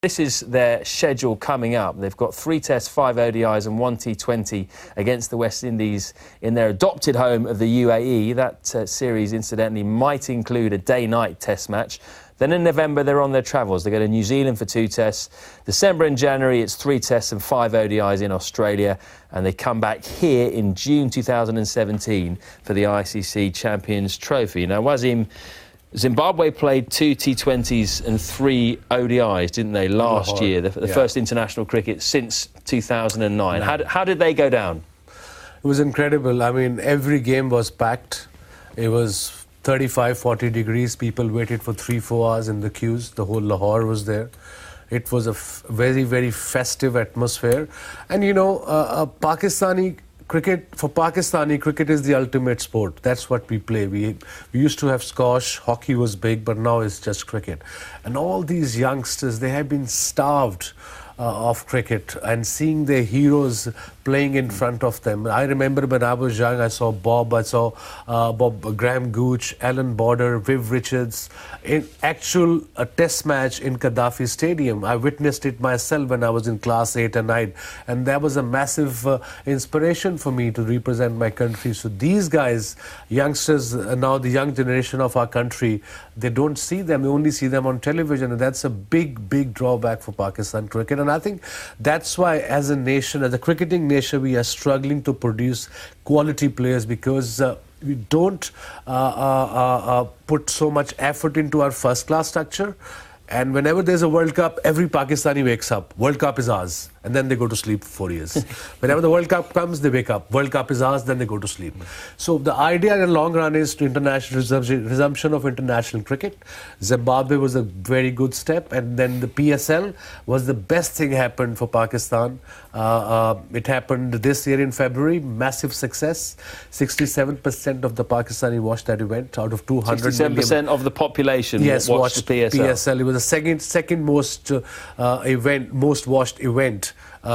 This is their schedule coming up. They've got 3 Tests, 5 ODIs and 1 T20 against the West Indies in their adopted home of the UAE. That series, incidentally, might include a day-night Test match. Then in November, they're on their travels. They go to New Zealand for 2 Tests. December and January, it's 3 Tests and 5 ODIs in Australia. And they come back here in June 2017 for the ICC Champions Trophy. Now, Wasim, Zimbabwe played 2 T20s and 3 ODIs, didn't they, last year? The first international cricket since 2009. How did they go down? It was incredible. I mean, every game was packed. It was 35, 40 degrees. People waited for 3-4 hours in the queues. The whole Lahore was there. It was a very, very festive atmosphere. And, you know, Pakistani cricket is the ultimate sport. That's what we play. We used to have squash, hockey was big, but now it's just cricket. And all these youngsters, they have been starved of cricket, and seeing their heroes playing in front of them. I remember when I was young, I saw Graham Gooch, Alan Border, Viv Richards in actual test match in Gaddafi Stadium. I witnessed it myself when I was in class 8 and 9, and that was a massive inspiration for me to represent my country. So these guys, youngsters, now the young generation of our country, they don't see them, they only see them on television, and that's a big, big drawback for Pakistan cricket. And I think that's why, as a nation, as a cricketing nation, we are struggling to produce quality players, because we don't put so much effort into our first-class structure. And whenever there's a World Cup, every Pakistani wakes up. World Cup is ours. And then they go to sleep for 4 years. Whenever the World Cup comes, they wake up. World Cup is ours, then they go to sleep. So the idea in the long run is to resumption of international cricket. Zimbabwe was a very good step. And then the PSL was the best thing happened for Pakistan. It happened this year in February. Massive success. 67% of the Pakistani watched that event out of 200 million. 67% of the population watched the PSL. It was the second most most watched event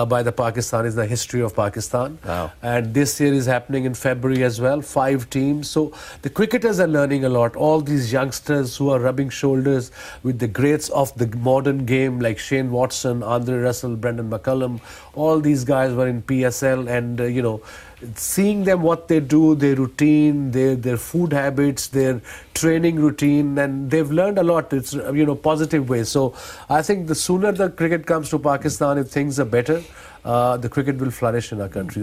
by the Pakistanis in the history of Pakistan. Wow. And this year is happening in February as well. 5 teams. So the cricketers are learning a lot. All these youngsters who are rubbing shoulders with the greats of the modern game, like Shane Watson, Andre Russell, Brendan McCullum, all these guys were in PSL, and you know, seeing them, what they do, their routine, their food habits, their training routine, and they've learned a lot. It's, you know, positive ways. So I think the sooner the cricket comes to Pakistan, if things are better, the cricket will flourish in our country.